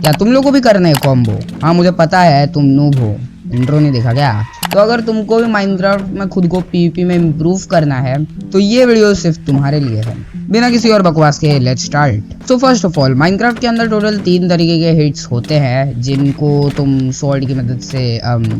क्या तुम लोग को भी करना है कॉम्बो? हाँ मुझे पता है तुम नूब हो, इंट्रो नहीं देखा क्या? तो अगर तुमको भी माइनक्राफ्ट में खुद को पीवीपी में इम्प्रूव करना है तो ये वीडियो सिर्फ तुम्हारे लिए है। बिना किसी और बकवास के लेट्स स्टार्ट। तो फर्स्ट ऑफ ऑल माइनक्राफ्ट के अंदर टोटल 3 तरीके के हिट्स होते हैं जिनको तुम स्वॉर्ड की मदद से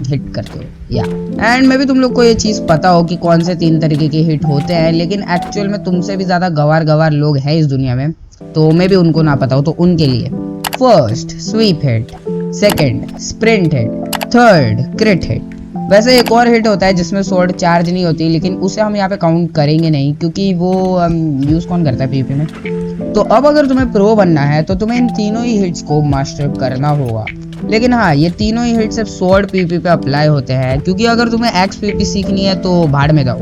हिट करते हो या एंड मे भी तुम लोग को ये चीज पता हो कि कौन से 3 तरीके के हिट होते हैं, लेकिन एक्चुअल में तुमसे भी ज्यादा गवार लोग हैं इस दुनिया में, तो मे भी उनको ना पता हो। तो उनके लिए first sweep hit, second sprint hit, third crit hit. वैसे एक और हिट होता है जिसमें स्वॉर्ड चार्ज नहीं होती, लेकिन उसे हम यहाँ पे काउंट करेंगे नहीं क्योंकि वो यूज कौन करता है पीवीपी में। तो अब अगर तुम्हें प्रो बनना है तो तुम्हें इन तीनों ही हिट्स को मास्टर करना होगा। लेकिन हाँ, ये तीनों ही हिट सिर्फ स्वॉर्ड पीवीपी पे अप्लाई होते हैं, क्योंकि अगर तुम्हें एक्स पीवीपी सीखनी है तो भाड़ में जाओ।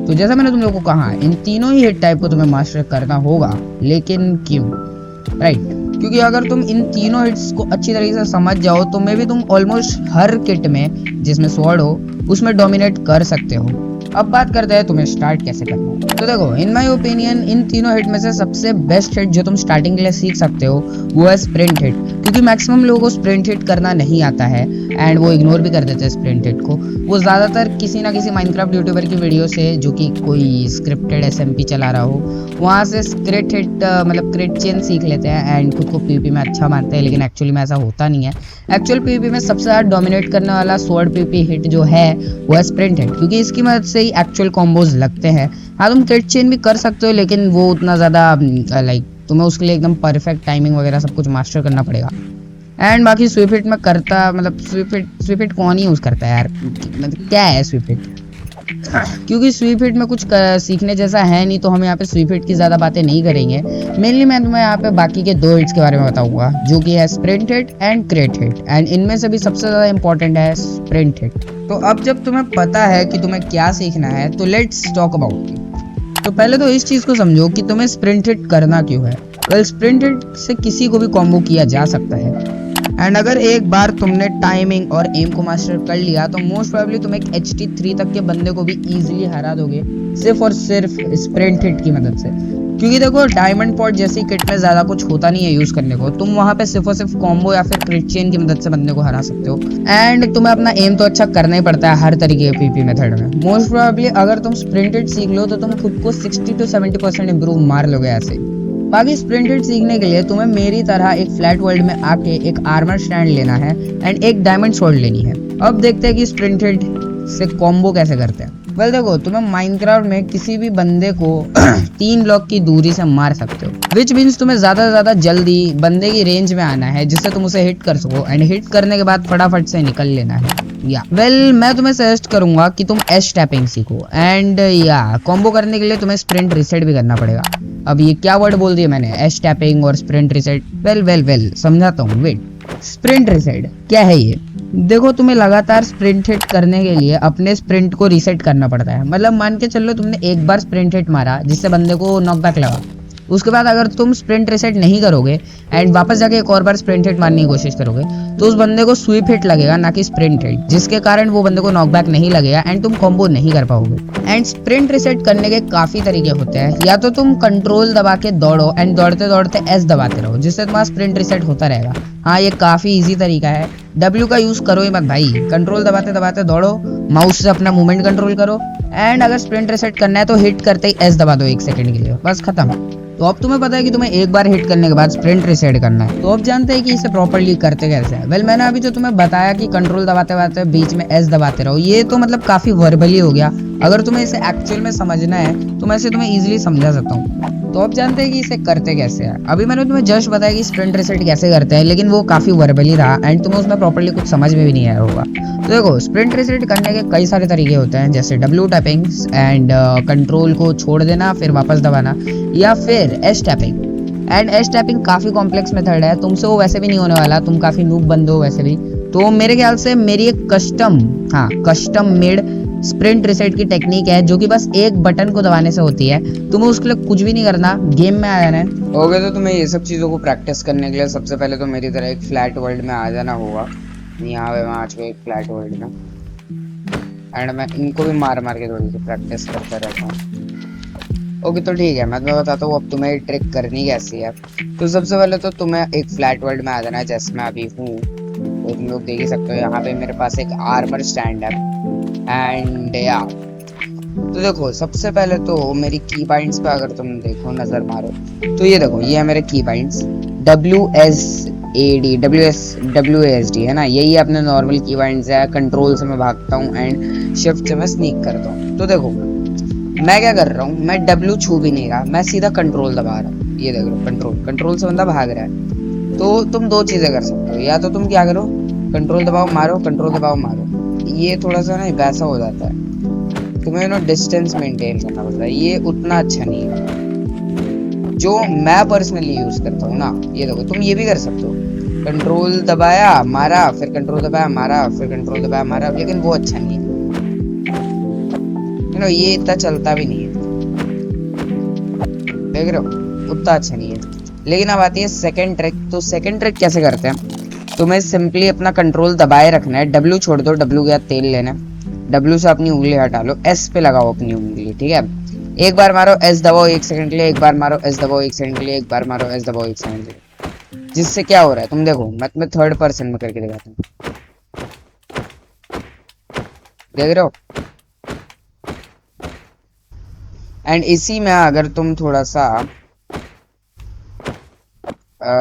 तो जैसा मैंने तुम लोगों को कहा, इन तीनों ही हिट टाइप को तुम्हें मास्टर करना होगा। लेकिन क्यों? राइट, क्योंकि अगर तुम इन तीनों हिट्स को अच्छी तरीके से समझ जाओ तो मे भी तुम ऑलमोस्ट हर किट में जिसमें स्वॉर्ड हो उसमें डोमिनेट कर सकते हो। अब बात करते हैं तुम्हें स्टार्ट कैसे करना है। तो देखो, इन माय ओपिनियन इन तीनों हिट में से सबसे बेस्ट हिट जो तुम स्टार्टिंग के लिए सीख सकते हो वो है स्प्रिंट हिट, क्योंकि मैक्सिमम लोगों को स्प्रिंट हिट करना नहीं आता है एंड वो इग्नोर भी कर देते हैं स्प्रिंट हिट को। वो ज्यादातर किसी ना किसी माइनक्राफ्ट यूट्यूबर की वीडियो से, जो कि कोई स्क्रिप्टेड एसएमपी चला रहा हो, वहां से क्रिट हिट मतलब क्रिट चेन सीख लेते हैं एंड खुद को पीवीपी में अच्छा मानते हैं, लेकिन एक्चुअली में ऐसा होता नहीं है। एक्चुअल पीवीपी में सबसे ज्यादा डोमिनेट करने वाला स्वॉर्ड पीवीपी हिट जो है वो है स्प्रिंट हिट, क्योंकि इसकी मदद से ही एक्चुअल कॉम्बोज लगते हैं। हाँ, तुम क्रिट चेन भी कर सकते हो, लेकिन वो उतना ज्यादा लाइक तुम्हें उसके लिए एकदम परफेक्ट टाइमिंग वगैरह सब कुछ मास्टर करना पड़ेगा। एंड बाकी स्वीप हिट में करता मतलब स्वीप हिट कौन ही यूज करता है यार, मतलब क्या है स्वीप हिट? क्योंकि स्वीप हिट में कुछ सीखने जैसा है नहीं, तो हम यहाँ पे स्वीप हिट की ज्यादा बातें नहीं करेंगे। मेनली मैं तुम्हें यहाँ पे बाकी के 2 हिट्स के बारे में बताऊंगा, जो कि है sprint hit and क्रिट hit, and इनमें से भी सबसे ज्यादा इंपॉर्टेंट है स्प्रिंट हिट। तो अब जब तुम्हें पता है कि तुम्हें क्या सीखना है तो लेट्स टॉक अबाउट इट। तो पहले तो इस चीज को समझो कि तुम्हें स्प्रिंट हिट करना क्यों है। वेल, स्प्रिंट हिट से किसी को भी कॉम्बो किया जा सकता है, एंड अगर एक बार तुमने टाइमिंग और एम को मास्टर कर लिया तो मोस्ट प्रोबेबली तुम एक HT3 तक के बंदे को भी इजीली हरा दोगे, सिर्फ और सिर्फ स्प्रिंट हिट की मदद से। क्योंकि देखो, डायमंड पॉट जैसी किट में ज्यादा कुछ होता नहीं है यूज करने को, तुम वहां पे सिर्फ और सिर्फ कॉम्बो या फिर क्रिट चेन की मदद से बंदे को हरा सकते हो। एंड तुम्हें अपना एम तो अच्छा करना ही पड़ता है हर तरीके के पीपी मेथड में। मोस्ट प्रोबेबली अगर तुम स्प्रिंट हिट सीख लो तो तुम खुद को 60 to 70% इंप्रूव मार लोगे ऐसे। बाकी स्प्रिंट हिट सीखने के लिए तुम्हें मेरी तरह एक फ्लैट वर्ल्ड में आके एक आर्मर स्टैंड लेना है एंड एक डायमंड स्वॉर्ड लेनी है। अब देखते हैं कि स्प्रिंट हिट से कॉम्बो कैसे करते हैं। वेल देखो, तुम्हें माइनक्राफ्ट में किसी भी बंदे को 3 ब्लॉक की दूरी से मार सकते हो, विच मीन्स तुम्हें ज्यादा से ज्यादा जल्दी बंदे की रेंज में आना है जिससे तुम उसे हिट कर सको, एंड हिट करने के बाद फटाफट से निकल लेना है। या मैं तुम्हें सजेस्ट करूंगा कि तुम एश टैपिंग सीखो, एंड या कॉम्बो करने के लिए तुम्हें स्प्रिंट रिसेट भी करना पड़ेगा। अब ये क्या वर्ड बोल दिया मैंने, एश टैपिंग और स्प्रिंट रिसेट? वेल समझाता हूँ, वेट। स्प्रिंट रिसेट क्या है ये? देखो, तुम्हें लगातार स्प्रिंट हिट करने के लिए अपने स्प्रिंट को रीसेट करना पड़ता है। मतलब मान के चलो तुमने एक बार स्प्रिंट हिट मारा जिससे बंदे को नॉकबैक लगा, उसके बाद अगर तुम स्प्रिंट रिसेट नहीं करोगे एंड वापस जाके एक और बार स्प्रिंट हिट मारने की कोशिश करोगे तो उस बंदे को स्वीप हिट लगेगा, ना कि स्प्रिंट हिट, जिसके कारण वो बंदे को नॉकबैक नहीं लगेगा एंड तुम कॉम्बो नहीं कर पाओगे। एंड स्प्रिंट रिसेट करने के काफी तरीके होते हैं। या तो तुम कंट्रोल दबा के दौड़ो एंड दौड़ते दौड़ते एस दबाते रहो, जिससे तुम्हारा स्प्रिंट रिसेट होता रहेगा। हाँ, ये काफी इजी तरीका है। W का यूज करो ही मत भाई, कंट्रोल दबाते दबाते दौड़ो, माउस से अपना मूवमेंट कंट्रोल करो, एंड अगर स्प्रिंट रिसेट करना है तो हिट करते ही एस दबा दो 1 सेकंड के लिए, बस खत्म। तो अब तुम्हें पता है कि तुम्हें एक बार हिट करने के बाद स्प्रिंट रिसेट करना है। तो अब जानते हैं कि इसे प्रॉपर्ली करते कैसे हैं। वेल, मैंने अभी जो तुम्हें बताया कि कंट्रोल दबाते दबाते बीच में एस दबाते रहो, ये तो मतलब काफी वर्बली हो गया। अगर तुम्हें इसे एक्चुअल में समझना है तो मैं इसे तुम्हें इजीली समझा सकता हूँ। तो अब जानते हैं कि इसे करते कैसे हैं। अभी मैंने तुम्हें जस्ट बताया कि स्प्रिंट रिसेट कैसे करते हैं, लेकिन वो काफी वर्बली रहा एंड तुम्हें उसमें प्रॉपर्ली कुछ समझ में भी नहीं आया होगा। तो देखो, स्प्रिंट रिसेट करने के कई सारे तरीके होते हैं, जैसे W टैपिंग एंड कंट्रोल को छोड़ देना फिर वापस दबाना, या फिर S tapping. And S tapping काफी कॉम्प्लेक्स मेथड है, तुमसे वो वैसे भी नहीं होने वाला, तुम काफी नूब बंदे हो वैसे भी। तो मेरे ख्याल से मेरी एक कस्टम मेड स्प्रिंट रिसेट की टेक्निक है, जो कि बस एक बटन को दबाने से होती है। तुम्हें उसके लिए कुछ भी नहीं करना, गेम में आ जाना है। ओके, तो तुम्हें ये सब चीज़ों को प्रैक्टिस करने के लिए सबसे पहले तो मेरी तरह एक फ्लैट वर्ल्ड में आ जाना होगा। यहाँ पे मैं आ चुका एक फ्लैट वर्ल्ड में, एंड मैं इनको भी मार मार के थोड़ी सी प्रैक्टिस करता रहता हूँ। ओके तो ठीक है, मैं बताता हूँ अब तुम्हें ट्रिक करनी कैसी है। तो सबसे पहले तो तुम्हें एक फ्लैट वर्ल्ड में आ जाना है जैसे मैं अभी हूँ। तो तुम लोग देख ही सकते हो यहाँ पे मेरे पास एक आर्मर स्टैंड है एंड या तो देखो सबसे पहले तो मेरी की बाइंड्स पे अगर तुम देखो नजर मारो तो ये देखो ये है मेरे की बाइंड्स WSD है ना, यही अपने नॉर्मल की बाइंड्स है। कंट्रोल से मैं भागता हूँ एंड शिफ्ट से मैं स्नीक करता हूँ। तो देखो मैं क्या कर रहा हूँ, मैं W छू भी नहीं रहा, मैं सीधा कंट्रोल दबा रहा हूँ। ये देख लो कंट्रोल से बंदा भाग रहा है। तो तुम दो चीजें कर सकते हो, या तो तुम क्या करो कंट्रोल दबाओ मारो, कंट्रोल दबाओ मारो। ये थोड़ा सा ना वैसा हो जाता है, तुम्हें ना डिस्टेंस मेंटेन करना पड़ता है, ये उतना अच्छा नहीं है जो मैं पर्सनली यूज करता हूँ ना। ये देखो तुम ये भी कर सकते हो, कंट्रोल दबाया मारा, फिर कंट्रोल दबाया मारा, फिर कंट्रोल दबाया मारा, लेकिन वो अच्छा नहीं है। ये इतना चलता भी नहीं है, देख रहे हो उतना अच्छा नहीं है। लेकिन अब आती है सेकंड ट्रिक। तो सेकंड ट्रिक कैसे करते हैं, तुम्हें सिंपली अपना कंट्रोल दबाए रखना है, W छोड़ दो, W के साथ तेल लेना है, W से अपनी उंगली हटा लो, S पे लगाओ अपनी उंगली, ठीक है। एक बार मारो S दबाओ 1 सेकंड के लिए, एक बार मारो S दबाओ 1 सेकंड के लिए, एक बार मारो S दबाओ 1 सेकंड के लिए। जिससे क्या हो रहा है तुम देखो, मैं तुम्हें थर्ड पर्सन में करके दिखाता हूँ, देख रहे हो। एंड इसी में अगर तुम थोड़ा सा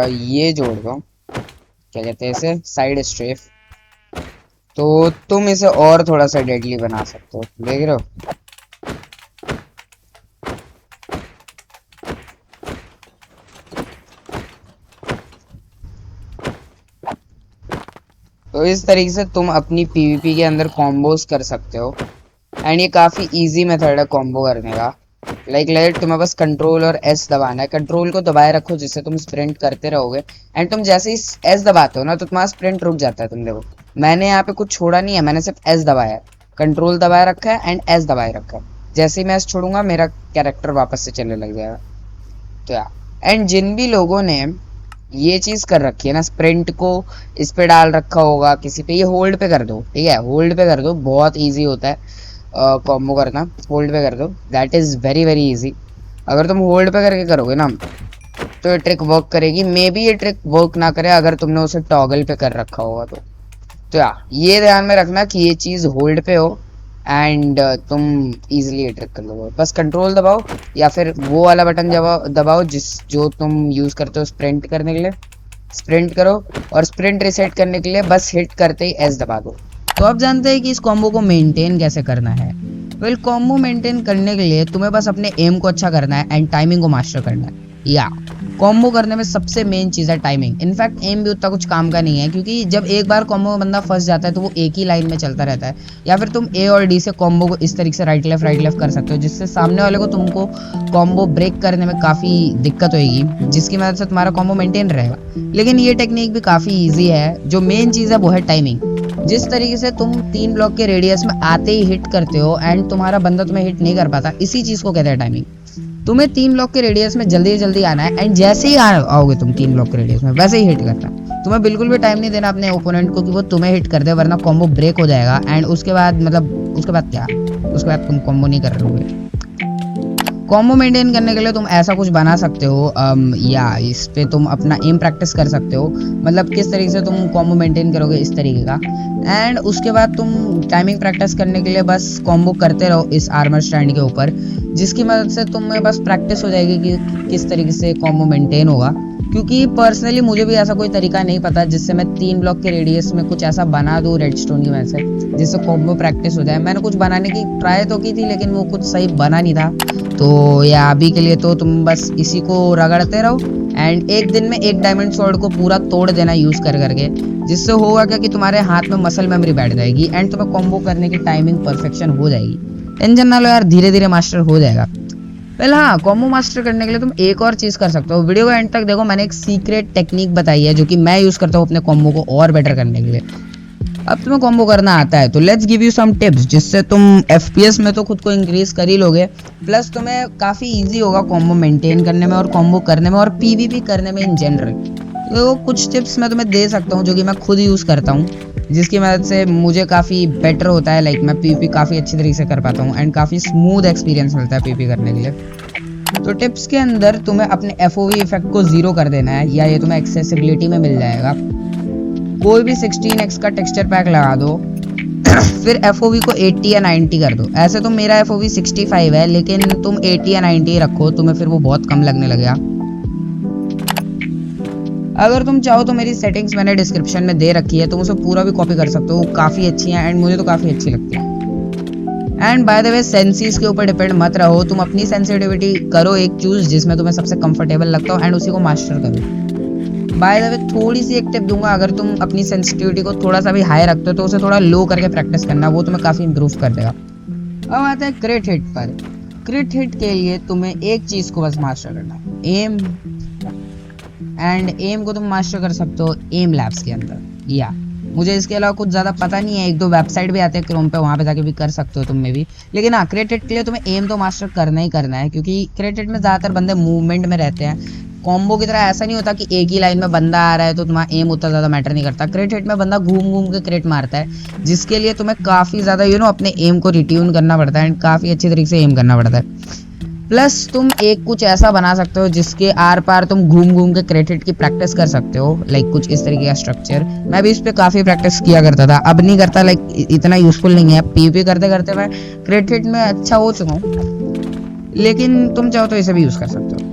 ये जोड़ दो, क्या कहते हैं इसे, साइड स्ट्रेफ, तो तुम इसे और थोड़ा सा डेडली बना सकते हो, देख रहे हो। तो इस तरीके से तुम अपनी PvP के अंदर कॉम्बोज कर सकते हो एंड ये काफी इजी मेथड है कॉम्बो करने का। लाइक तुम्हें बस कंट्रोल और S दबाना है, कंट्रोल को दबाए रखो जिससे तुम स्प्रिंट करते रहोगे एंड तुम जैसे ही S दबाते हो ना तो तुम्हारा स्प्रिंट रुक जाता है। तुम देखो मैंने यहाँ पे कुछ छोड़ा नहीं है, मैंने सिर्फ S दबाया है, कंट्रोल दबाए रखा है एंड S दबाए रखा है। जैसे ही मैं S छोड़ूंगा मेरा कैरेक्टर वापस से चलने लग जाएगा। तो यार एंड जिन भी लोगों ने ये चीज कर रखी है ना, स्प्रिंट को इस पे डाल रखा होगा किसी पे, ये होल्ड पे कर दो, ठीक है, होल्ड पे कर दो, बहुत इजी होता है कॉम्बो करना। होल्ड पे कर दो, that is very very easy. अगर तुम होल्ड पे करके करोगे ना तो ये ट्रिक वर्क करेगी। मे बी ये ट्रिक वर्क ना करे अगर तुमने उसे टॉगल पे कर रखा होगा तो यार ये ध्यान में रखना कि ये चीज होल्ड पे हो एंड तुम इजीली ये ट्रिक कर लोगे। बस कंट्रोल दबाओ या फिर वो वाला बटन दबाओ जो तुम यूज करते हो स्प्रिंट करने के लिए, स्प्रिंट करो और स्प्रिंट रिसेट करने के लिए बस हिट करते ही S दबा दो। तो अब जानते हैं कि इस कॉम्बो को मेंटेन कैसे करना है। वेल कॉम्बो मेंटेन करने के लिए तुम्हें बस अपने एम को अच्छा करना है एंड टाइमिंग को मास्टर करना है। या कॉम्बो करने में सबसे मेन चीज है टाइमिंग। इनफैक्ट एम भी उतना कुछ काम का नहीं है, क्योंकि जब एक बार कॉम्बो में बंदा फंस जाता है तो वो एक ही लाइन में चलता रहता है। या फिर तुम A और D से कॉम्बो को इस तरीके से राइट लेफ्ट कर सकते हो जिससे सामने वाले को तुमको कॉम्बो ब्रेक करने में काफी दिक्कत होगी, जिसकी मदद से तुम्हारा कॉम्बो मेंटेन रहेगा। लेकिन ये टेक्निक भी काफी ईजी है। जो मेन चीज है वो है टाइमिंग। जिस तरीके से तुम 3 ब्लॉक के रेडियस में आते ही हिट करते हो एंड तुम्हारा बंदा तुम्हें हिट नहीं कर पाता, इसी चीज को कहते हैं टाइमिंग। तुम्हें 3 ब्लॉक के रेडियस में जल्दी जल्दी आना है एंड जैसे ही आओगे तुम 3 ब्लॉक के रेडियस में वैसे ही हिट करना है। तुम्हें बिल्कुल भी टाइम नहीं देना अपने ओपोनेंट को कि वो तुम्हें हिट कर दे, वरना कॉम्बो ब्रेक हो जाएगा एंड उसके बाद उसके बाद तुम कॉम्बो नहीं कर रहे। कॉम्बो मेंटेन करने के लिए तुम ऐसा कुछ बना सकते हो, या इस पे तुम अपना एम प्रैक्टिस कर सकते हो। मतलब किस तरीके से तुम कॉम्बो मेंटेन करोगे इस तरीके का। एंड उसके बाद तुम टाइमिंग प्रैक्टिस करने के लिए बस कॉम्बो करते रहो इस आर्मर स्टैंड के ऊपर, जिसकी मदद से तुम्हें बस प्रैक्टिस हो जाएगी कि किस तरीके से कॉम्बो मेंटेन होगा। क्योंकि पर्सनली मुझे भी ऐसा कोई तरीका नहीं पता जिससे मैं 3 ब्लॉक के रेडियस में कुछ ऐसा बना दूं रेडस्टोन की वजह से जिससे कॉम्बो प्रैक्टिस हो जाए। मैंने कुछ बनाने की ट्राई तो की थी लेकिन वो कुछ सही बना नहीं था। तो या अभी के लिए तो तुम बस इसी को रगड़ते रहो एंड एक दिन में एक डायमंड स्वॉर्ड को पूरा तोड़ देना यूज करके, जिससे होगा क्या कि तुम्हारे हाथ में मसल मेमोरी बैठ जाएगी एंड तुम्हें कॉम्बो करने की टाइमिंग परफेक्शन हो जाएगी। टेंशन ना लो यार, धीरे धीरे मास्टर हो जाएगा। पहले हाँ, कॉम्बो मास्टर करने के लिए तुम एक और चीज कर सकते हो। वीडियो को एंड तक देखो, मैंने एक सीक्रेट टेक्निक बताई है जो कि मैं यूज करता हूँ अपने कॉम्बो को और बेटर करने के लिए। अब तुम्हें कॉम्बो करना आता है तो let's give you some tips जिससे तुम FPS में तो खुद को इंक्रीज कर ही लोगे, प्लस तुम्हें काफी इजी होगा कॉम्बो मेंटेन करने में और कॉम्बो करने में और PvP करने में इन जनरल। तो कुछ टिप्स मैं तुम्हें दे सकता हूँ जो कि मैं खुद यूज करता हूँ, जिसकी मदद से मुझे काफी बेटर होता है। लाइक मैं PvP काफी अच्छी तरीके से कर पाता हूँ एंड काफी स्मूथ एक्सपीरियंस मिलता है PvP करने के लिए। तो टिप्स के अंदर तुम्हें अपने FOV इफेक्ट को 0 कर देना है, या ये तुम्हें एक्सेसिबिलिटी में मिल जाएगा। कोई भी 16x का टेक्सचर पैक लगा दो, फिर FOV को 80 या 90 कर दो। ऐसे तो मेरा FOV 65 है, लेकिन तुम 80 या 90 रखो, तुम्हें फिर वो बहुत कम लगने लगेगा। अगर तुम चाहो तो मेरी सेटिंग्स मैंने डिस्क्रिप्शन में दे रखी है, तुम उसे पूरा भी कॉपी कर सकते हो, वो काफ़ी अच्छी है एंड मुझे तो काफ़ी अच्छी लगती है। एंड बाय द वे सेंसीज के ऊपर डिपेंड मत रहो, तुम अपनी सेंसिटिविटी करो एक चूज जिसमें तुम्हें सबसे कंफर्टेबल लगता हो एंड उसी को मास्टर करो। बाय द वे थोड़ी सी एक टिप दूंगा, अगर तुम अपनी सेंसिटिविटी को थोड़ा सा भी हाई रखते हो तो उसे थोड़ा लो करके प्रैक्टिस करना, वो तुम्हें काफ़ी इंप्रूव कर देगा। अब आता है क्रिट हिट पर। क्रिट हिट के लिए तुम्हें एक चीज़ को बस मास्टर करना है, एम। एंड एम को तुम मास्टर कर सकते हो एम लैब्स के अंदर, या मुझे इसके अलावा कुछ ज़्यादा पता नहीं है, एक दो वेबसाइट भी आते हैं क्रोम पे, वहाँ पे जाके भी कर सकते हो तुम में भी। लेकिन हाँ, क्रिट हिट के लिए तुम्हें एम तो मास्टर करना ही करना है, क्योंकि क्रिट हिट में ज़्यादातर बंदे मूवमेंट में रहते हैं। कॉम्बो की तरह ऐसा नहीं होता कि एक ही लाइन में बंदा आ रहा है तो तुम्हारा एम उतना ज़्यादा मैटर नहीं करता। क्रिट हिट में बंदा घूम घूम के क्रिट मारता है, जिसके लिए तुम्हें काफ़ी ज़्यादा अपने एम को रिट्यून करना पड़ता है एंड काफ़ी अच्छी तरीके से एम करना पड़ता है। प्लस तुम एक कुछ ऐसा बना सकते हो जिसके आर पार तुम घूम घूम के क्रिट हिट की प्रैक्टिस कर सकते हो, लाइक कुछ इस तरीके का स्ट्रक्चर। मैं भी इस पे काफ़ी प्रैक्टिस किया करता था, अब नहीं करता, लाइक इतना यूजफुल नहीं है। PvP करते करते मैं क्रिट हिट में अच्छा हो चुका हूँ, लेकिन तुम चाहो तो इसे भी यूज़ कर सकते हो।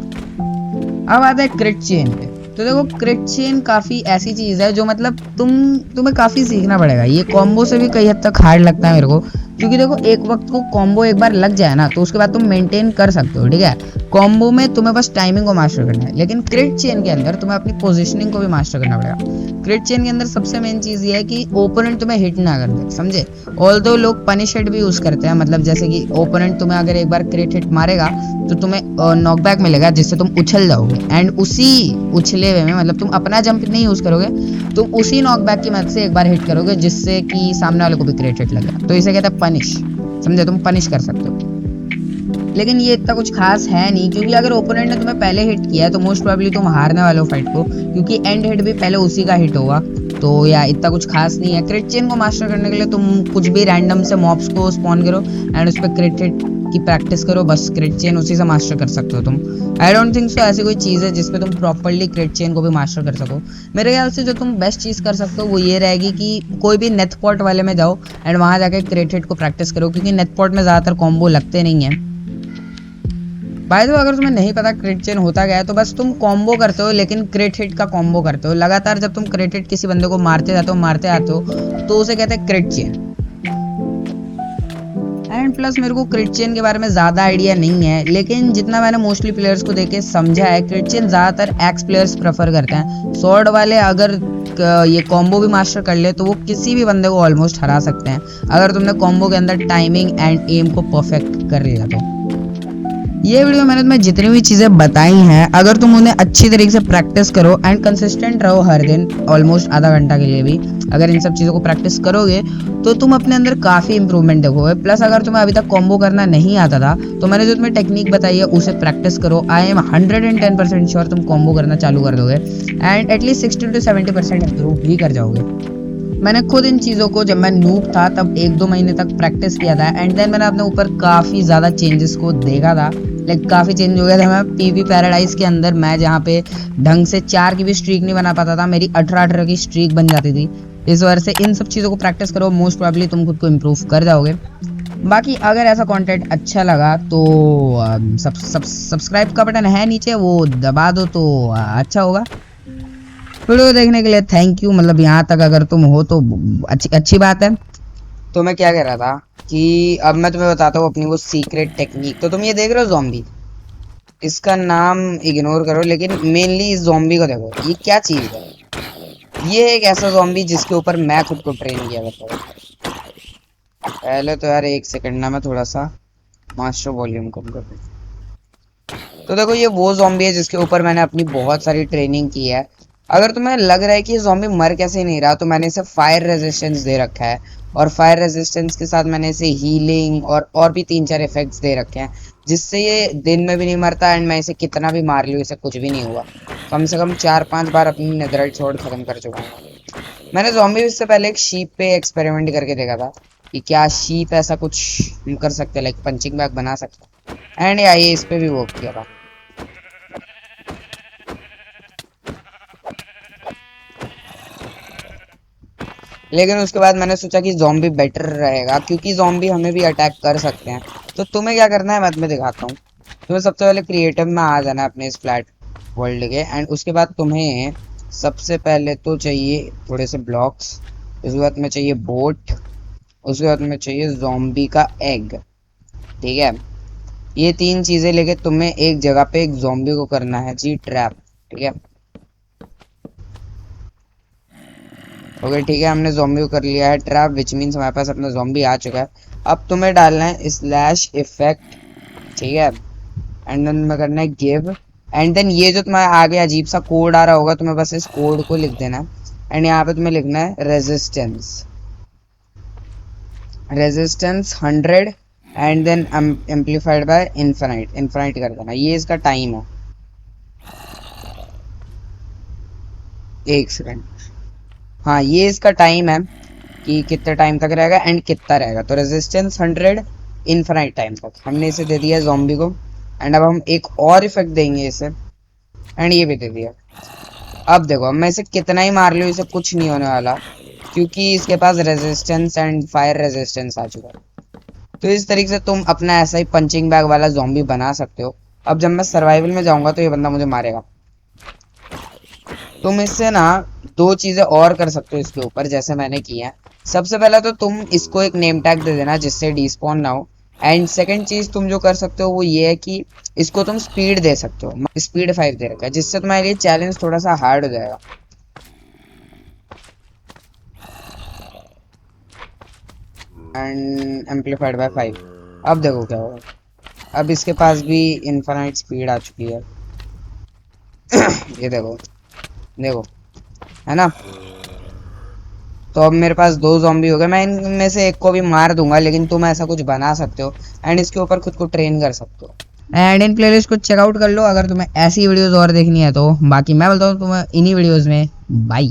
अब आता है क्रिट चेन पे। तो देखो, क्रिट चेन काफ़ी ऐसी चीज़ है जो मतलब तुम्हें काफ़ी सीखना पड़ेगा। ये कॉम्बो से भी कई हद तक हार्ड लगता है मेरे को, क्योंकि देखो एक वक्त को कॉम्बो एक बार लग जाए ना तो उसके बाद तुम मेंटेन कर सकते हो, ठीक है। कॉम्बो में तुम्हें बस टाइमिंग को मास्टर करना है, लेकिन क्रिट चेन के अंदर तुम्हें अपनी पोजीशनिंग को भी मास्टर करना पड़ेगा। क्रिट चेन के अंदर सबसे मेन चीज़ ये है कि ओपोनेंट तुम्हें हिट ना कर दे, समझे। ऑल्दो लोग पनिश हिट भी यूज़ करते हैं, मतलब जैसे कि ओपोनेंट तुम्हें अगर एक बार क्रिट हिट मारेगा तो तुम्हें नॉकबैक मिलेगा, जिससे तुम उछल जाओगे एंड उसी उछले हुए में, मतलब तुम अपना जंप नहीं यूज़ करोगे, तुम उसी नॉकबैक की मदद से एक बार हिट करोगे जिससे कि सामने वाले को भी क्रिट हिट लगेगा। तो इसे कहते हैं पनिश, समझे, तुम पनिश कर सकते हो। लेकिन ये इतना कुछ खास है नहीं, क्योंकि अगर ओपोनेंट ने तुम्हें पहले हिट किया है तो मोस्ट प्रोबेबली तुम हारने वाले हो फाइट को, क्योंकि एंड हिट भी पहले उसी का हिट होगा। तो या इतना कुछ खास नहीं है। क्रिट चेन को मास्टर करने के लिए तुम कुछ भी रैंडम से मॉब्स को स्पॉन करो एंड उस पर क्रिट हिट की प्रैक्टिस करो, बस क्रिट चेन उसी से मास्टर कर सकते हो तुम। आई डोंट थिंक सो ऐसी कोई चीज़ है जिसपे तुम प्रॉपरली क्रिट चेन को भी मास्टर कर सको। मेरे ख्याल से जो तुम बेस्ट चीज़ कर सकते हो वो ये रहेगी कि कोई भी नेथ पॉट वाले में जाओ एंड वहाँ जाके क्रिट हिट को प्रैक्टिस करो, क्योंकि नेथ पॉट में ज़्यादातर कॉम्बो लगते नहीं हैं। बाय द वे, अगर तुम्हें नहीं पता क्रिट चेन होता क्या है, तो बस तुम कॉम्बो करते हो, लेकिन क्रिट हिट का कॉम्बो करते हो लगातार। जब तुम क्रिट हिट किसी बंदे को मारते जाते हो तो उसे कहते हैं क्रिट चेन। एंड प्लस मेरे को क्रिट चेन के बारे में ज़्यादा आइडिया नहीं है, लेकिन जितना मैंने मोस्टली प्लेयर्स को देखे समझा है, क्रिट चेन ज़्यादातर एक्स प्लेयर्स प्रेफर करते हैं। स्वॉर्ड वाले अगर ये कॉम्बो भी मास्टर कर ले तो वो किसी भी बंदे को ऑलमोस्ट हरा सकते हैं, अगर तुमने कॉम्बो के अंदर टाइमिंग एंड एम को परफेक्ट कर लिया तो। ये वीडियो मैंने तुम्हें जितनी भी चीज़ें बताई हैं, अगर तुम उन्हें अच्छी तरीके से प्रैक्टिस करो एंड कंसिस्टेंट रहो हर दिन, ऑलमोस्ट आधा घंटा के लिए भी अगर इन सब चीज़ों को प्रैक्टिस करोगे तो तुम अपने अंदर काफ़ी इंप्रूवमेंट देखोगे। प्लस अगर तुम्हें अभी तक कॉम्बो करना नहीं आता था तो मैंने जो तुम्हें टेक्निक बताई है उसे प्रैक्टिस करो। आई एम 110% श्योर तुम कॉम्बो करना चालू कर दोगे एंड एटलीस्ट 60 to 70% इंप्रूव भी कर जाओगे। मैंने खुद इन चीज़ों को जब मैं नूब था तब 1-2 महीने तक प्रैक्टिस किया था एंड देन मैंने अपने ऊपर काफ़ी ज़्यादा चेंजेस को देखा था, लाइक काफ़ी चेंज हो गया था। मैं PvP पैराडाइज के अंदर मैं जहाँ पे ढंग से 4 की भी स्ट्रीक नहीं बना पाता था, मेरी 18 की स्ट्रीक बन जाती थी। इस वजह से इन सब चीज़ों को प्रैक्टिस करो, मोस्ट प्रोबेबली तुम खुद को इम्प्रूव कर जाओगे। बाकी अगर ऐसा कंटेंट अच्छा लगा तो सब्सक्राइब का बटन है नीचे, वो दबा दो तो अच्छा होगा। वीडियो देखने के लिए थैंक यू, मतलब यहाँ तक अगर तुम हो तो अच्छी बात है। तो मैं क्या कह रहा था कि अब मैं तुम्हें बताता हूँ अपनी वो सीक्रेट टेक्निक। तो तुम ये देख रहे हो ज़ॉम्बी, इसका नाम इग्नोर करो, लेकिन मेनली इस ज़ॉम्बी को देखो, ये क्या चीज़ है। ये एक ऐसा ज़ॉम्बी जिसके ऊपर मैं खुद को ट्रेन किया करता हूँ। पहले तो यार एक सेकंड ना, मैं थोड़ा सा मास्टर वॉल्यूम कम कर दूँ। तो देखो, ये वो ज़ॉम्बी है जिसके ऊपर मैंने अपनी बहुत सारी ट्रेनिंग की है। अगर तुम्हें लग रहा है कि ये ज़ॉम्बी मर कैसे नहीं रहा, तो मैंने इसे फायर रेजिस्टेंस दे रखा है, और फायर रेजिस्टेंस के साथ मैंने इसे हीलिंग और भी 3-4 इफेक्ट्स दे रखे हैं, जिससे ये दिन में भी नहीं मरता एंड मैं इसे कितना भी मार लूँ इसे कुछ भी नहीं हुआ। कम से कम 4-5 बार अपनी नेदराइट स्वॉर्ड खत्म कर चुका हूँ। मैंने ज़ॉम्बी इससे पहले एक शीप पे एक्सपेरिमेंट करके देखा था कि क्या शीप ऐसा कुछ कर सकते, लाइक पंचिंग बैग बना सकते, एंड ये इस पे भी वर्क किया था। लेकिन उसके बाद मैंने सोचा कि जॉम्बी बेटर रहेगा, क्योंकि जॉम्बी हमें भी अटैक कर सकते हैं। तो तुम्हें क्या करना है मैं तुम्हें दिखाता हूँ। तुम्हें सबसे पहले क्रिएटिव में आ जाना है अपने इस फ्लैट वर्ल्ड के, एंड उसके बाद तुम्हें सबसे पहले तो चाहिए थोड़े से ब्लॉक्स, उसके बाद में चाहिए बोट, उसके बाद में चाहिए जॉम्बी का एग। ठीक है, ये 3 चीजें लेके तुम्हें एक जगह पे एक जॉम्बी को करना है जी ट्रैप। ठीक है, ओके ठीक है, हमने जॉम्बी को कर लिया है ट्रैप, विच मीन्स हमारे पास अपना जॉम्बी आ चुका है। अब तुम्हें डालना है स्लैश इफेक्ट। ठीक है, एंड देन में करना है गिव, एंड देन ये जो तुम्हारे आगे अजीब सा कोड आ रहा होगा, तुम्हें बस इस कोड को लिख देना है। एंड यहाँ पे तुम्हें लिखना है resistance, resistance 100 and then amplified by infinite, infinite कर देना। ये इसका टाइम है, 1 सेकंड। हाँ, ये इसका टाइम है कि कितने टाइम तक रहेगा एंड कितना रहेगा। तो रेजिस्टेंस 100 इन्फिनाइट टाइम तक हमने इसे दे दिया जॉम्बी को। एंड अब हम एक और इफेक्ट देंगे इसे, एंड ये भी दे दिया। अब देखो, अब मैं इसे कितना ही मार लूँ इसे कुछ नहीं होने वाला, क्योंकि इसके पास रेजिस्टेंस एंड फायर रेजिस्टेंस आ चुका है। तो इस तरीके से तुम अपना ऐसा ही पंचिंग बैग वाला जॉम्बी बना सकते हो। अब जब मैं सर्वाइवल में जाऊंगा तो ये बंदा मुझे मारेगा। तुम इससे ना 2 चीजें और कर सकते हो इसके ऊपर, जैसे मैंने किया है। सबसे पहले तो तुम इसको एक नेम टैग दे देना जिससे डिस्पॉन ना हो, एंड सेकंड चीज तुम जो कर सकते हो वो ये है कि इसको तुम स्पीड दे सकते हो। स्पीड 5 दे रखा है, जिससे तुम्हारे लिए चैलेंज थोड़ा सा हार्ड हो जाएगा। And amplified by 5। अब देखो क्या होगा, अब इसके पास भी इनफाइनाइट स्पीड आ चुकी है। ये देखो, देखो, है ना। तो अब मेरे पास 2 ज़ॉम्बी हो गए। मैं इनमें से एक को भी मार दूंगा, लेकिन तुम ऐसा कुछ बना सकते हो एंड इसके ऊपर खुद को ट्रेन कर सकते हो। एंड इन प्लेलिस्ट को चेकआउट कर लो अगर तुम्हें ऐसी वीडियोस और देखनी है तो। बाकी मैं बोलता हूँ तुम्हें इन्हीं वीडियोस में बाय।